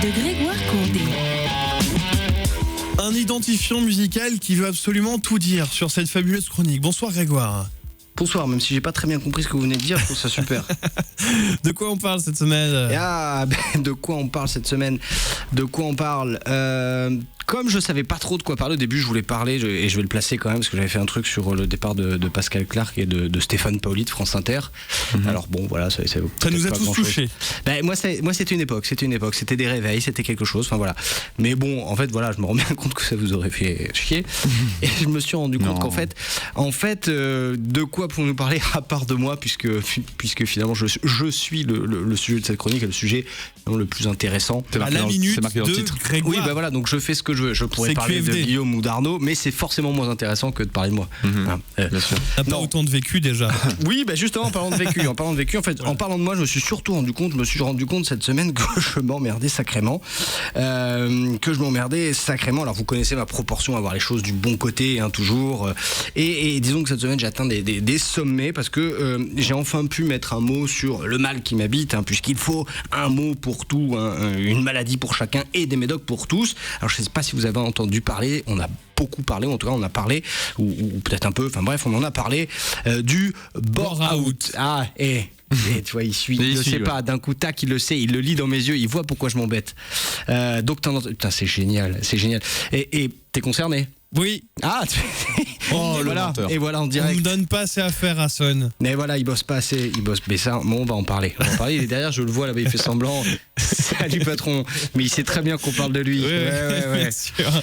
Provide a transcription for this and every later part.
de Grégoire Condé. Un identifiant musical qui veut absolument tout dire sur cette fabuleuse chronique. Bonsoir Grégoire. Bonsoir, même si j'ai pas très bien compris ce que vous venez de dire, je trouve ça super. De quoi on parle cette semaine ? De quoi on parle cette semaine ? De quoi on parle Comme je savais pas trop de quoi parler au début, je voulais parler, et je vais le placer quand même, parce que j'avais fait un truc sur le départ de Pascal Clark et de Stéphane Paoli de France Inter. Alors bon, voilà, ça nous a tous touchés. Moi, c'était une époque, c'était des réveils, c'était quelque chose, enfin voilà. Mais bon, en fait, voilà, je me rends bien compte que ça vous aurait fait chier. Et je me suis rendu compte qu'en fait, de quoi pouvons-nous parler à part de moi, puisque finalement, je suis le sujet de cette chronique, le sujet le plus intéressant. À la minute de Grégoire. Oui, bah voilà, donc je fais ce que je veux. Je pourrais parler de Guillaume ou d'Arnaud, mais c'est forcément moins intéressant que de parler de moi. Bien sûr. T'as pas autant de vécu déjà. Oui, bah justement, en parlant de vécu, en parlant de moi, je me suis surtout rendu compte cette semaine que je m'emmerdais sacrément. Alors vous connaissez ma proportion à voir les choses du bon côté, toujours. Et disons que cette semaine, j'ai atteint des sommets parce que j'ai enfin pu mettre un mot sur le mal qui m'habite, puisqu'il faut un mot pour tout, une maladie pour chacun et des médocs pour tous. Alors je sais pas si vous avez entendu parler, on a beaucoup parlé, en tout cas on a parlé, ou peut-être un peu, enfin bref, on en a parlé du bore-out. Et tu vois, il le sait pas, d'un coup tac, il le sait, il le lit dans mes yeux, il voit pourquoi je m'embête. Donc putain, c'est génial. Et t'es concerné ? Oui. Voilà. Et voilà, en direct. On me donne pas assez à faire à Son. Mais voilà, il bosse pas assez, mais ça, bon, on va en parler. Il est derrière, je le vois là-bas, il fait semblant. Salut patron. Mais il sait très bien qu'on parle de lui. Ouais. Bien sûr.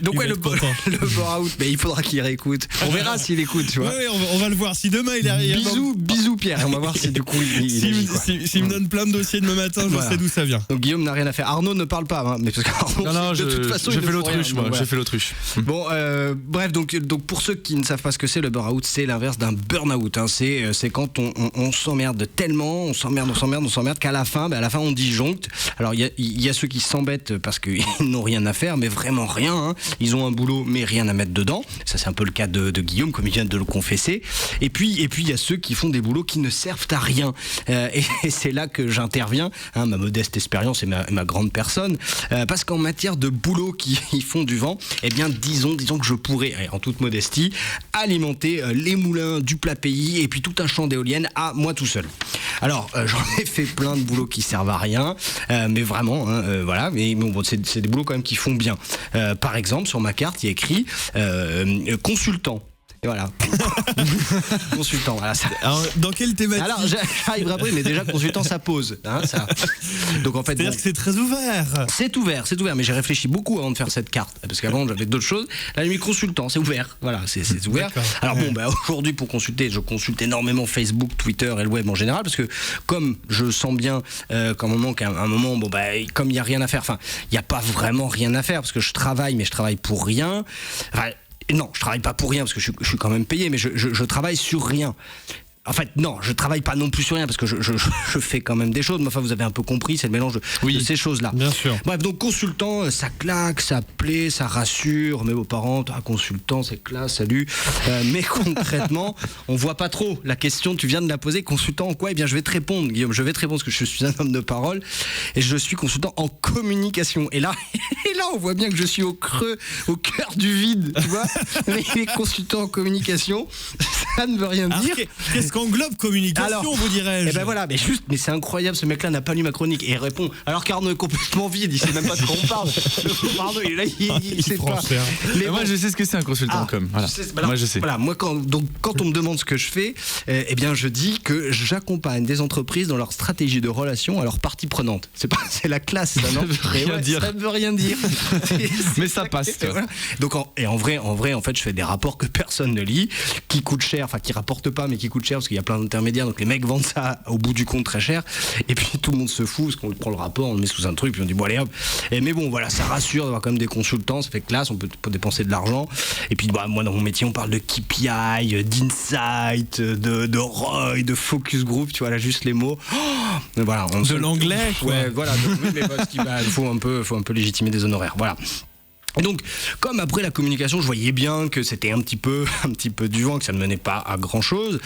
Donc le bore-out, mais il faudra qu'il réécoute. On verra s'il écoute, tu vois. Oui, on va le voir. Si demain il arrive. Bisous Pierre. On va voir si du coup s'il me donne plein de dossiers demain matin, je sais d'où ça vient. Donc Guillaume n'a rien à faire. Arnaud ne parle pas, mais parce qu'Arnaud, de toute façon, j'ai fait l'autruche. Bon, bref, donc pour ceux qui ne savent pas ce que c'est, le burn-out, c'est l'inverse d'un burn-out. C'est quand on s'emmerde tellement, on s'emmerde qu'à la fin, on disjoncte. Alors il y a ceux qui s'embêtent parce qu'ils n'ont rien à faire, mais vraiment rien. Ils ont un boulot, mais rien à mettre dedans. Ça, c'est un peu le cas de Guillaume, comme il vient de le confesser. Et puis il y a ceux qui font des boulots qui ne servent à rien. Et c'est là que j'interviens, ma modeste expérience et ma grande personne, parce qu'en matière de boulot qui font du vent, eh bien disons que je pourrais, en toute modestie, alimenter les moulins du plat pays et puis tout un champ d'éoliennes à moi tout seul. Alors j'en ai fait plein de boulots qui servent à rien, mais vraiment, voilà. Mais bon, c'est des boulots quand même qui font bien. Par exemple, sur ma carte, il y a écrit consultant. Et voilà. Consultant, voilà ça. Alors, dans quelle thématique ? Alors, j'arriverai après, mais déjà, consultant, ça pose. Ça. Donc, en fait. C'est-à-dire que c'est très ouvert. C'est ouvert, mais j'ai réfléchi beaucoup avant de faire cette carte. Parce qu'avant, j'avais d'autres choses. Là, j'ai mis consultant, c'est ouvert. Voilà, c'est ouvert. D'accord. Alors, bon, aujourd'hui, pour consulter, je consulte énormément Facebook, Twitter et le web en général. Parce que, comme je sens bien qu'à un moment, comme il n'y a rien à faire, il n'y a pas vraiment rien à faire. Parce que je travaille, mais je travaille pour rien. Non, je travaille pas pour rien parce que je suis quand même payé, mais je travaille sur rien. En fait, non, je travaille pas non plus sur rien parce que je fais quand même des choses. Mais enfin, vous avez un peu compris, c'est le mélange de ces choses-là. Bien sûr. Bref, donc consultant, ça claque, ça plaît, ça rassure. Mes beaux-parents, consultant, c'est classe, salut. Mais concrètement, on voit pas trop la question. Tu viens de la poser. Consultant en quoi ? Eh bien, je vais te répondre, Guillaume. Je vais te répondre parce que je suis un homme de parole et je suis consultant en communication. Et là, on voit bien que je suis au cœur du vide, tu vois. Les consultants en communication, ça ne veut rien dire. Qu'est-ce qu'englobe communication, vous dirais-je ? Eh ben voilà, mais c'est incroyable, ce mec-là n'a pas lu ma chronique et il répond. Alors qu'Arnaud est complètement vide, il sait même pas de quoi on parle. Pardon, il est là, il sait pas. Mais moi, je sais ce que c'est un consultant comme. Voilà. Moi, je sais. Voilà, moi quand on me demande ce que je fais, eh bien je dis que j'accompagne des entreprises dans leur stratégie de relation à leurs parties prenantes. C'est la classe, ça, non ? Ça ne veut rien dire. Mais ça passe. Voilà. Donc en vrai, en fait, je fais des rapports que personne ne lit, qui coûtent cher, qui rapportent pas, mais qui coûtent cher parce qu'il y a plein d'intermédiaires. Donc les mecs vendent ça au bout du compte très cher. Et puis tout le monde se fout parce qu'on prend le rapport, on le met sous un truc, puis on dit bon allez hop. Mais bon voilà, ça rassure d'avoir quand même des consultants, ça fait classe, on peut dépenser de l'argent. Et puis moi dans mon métier, on parle de KPI, d'insight, de ROI, de focus group, tu vois là juste les mots. Voilà, de l'anglais. Ouais, voilà. Mais parce qu'il faut un peu légitimer des honoraires. Voilà. Et donc, comme après la communication, je voyais bien que c'était un petit peu du vent, que ça ne menait pas à grand chose.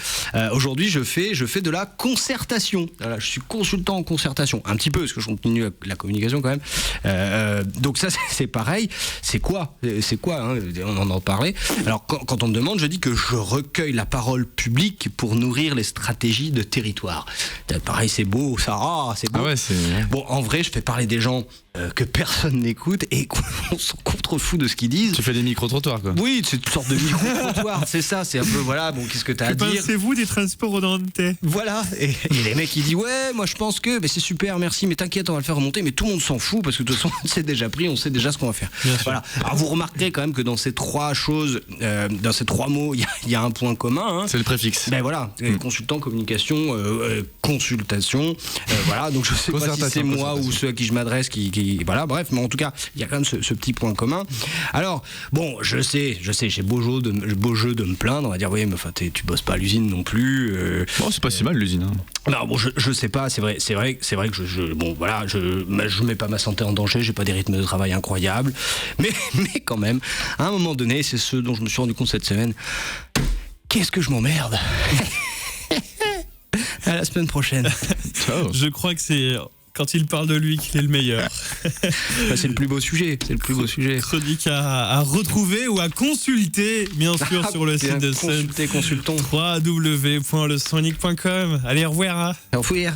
Aujourd'hui, je fais de la concertation. Voilà, je suis consultant en concertation, un petit peu, parce que je continue la communication quand même. Donc ça, c'est pareil. C'est quoi hein, on en parlait. Alors, quand on me demande, je dis que je recueille la parole publique pour nourrir les stratégies de territoire. Pareil, c'est beau, ça. C'est beau. Ah ouais, c'est... Bon, en vrai, je fais parler des gens que personne n'écoute et qu'on s'en contrefout de ce qu'ils disent. Tu fais des micro-trottoirs, quoi. Oui, c'est une sorte de micro-trottoir, c'est ça, c'est un peu, voilà, bon, qu'est-ce que t'as à dire? Pensez-vous des transports rodontais? Voilà, et les mecs, ils disent, ouais, moi je pense que, c'est super, merci, mais t'inquiète, on va le faire remonter, mais tout le monde s'en fout, parce que de toute façon, c'est déjà pris, on sait déjà ce qu'on va faire. Voilà. Alors vous remarquerez quand même que dans ces trois choses, dans ces trois mots, il y a un point commun. Hein. C'est le préfixe. Ben voilà, consultant, communication, consultation, voilà, donc je sais pas si c'est moi ou ceux à qui je m'adresse voilà, bref, mais en tout cas, il y a quand même ce petit point commun. Alors, bon, je sais, j'ai beau jeu de me plaindre, on va dire, oui, mais enfin, tu bosses pas à l'usine non plus. Bon, c'est pas si mal l'usine. Hein. Non, bon, je sais pas, c'est vrai que bon, voilà, je mets pas ma santé en danger, j'ai pas des rythmes de travail incroyables, mais quand même, à un moment donné, c'est ce dont je me suis rendu compte cette semaine. Qu'est-ce que je m'emmerde. À la semaine prochaine. Ciao. Je crois que c'est quand il parle de lui qu'il est le meilleur. C'est le plus beau sujet. Chronique à retrouver ou à consulter, bien sûr, sur le site de Sun. Consultons. www.lesonic.com. Allez, au revoir. Au revoir.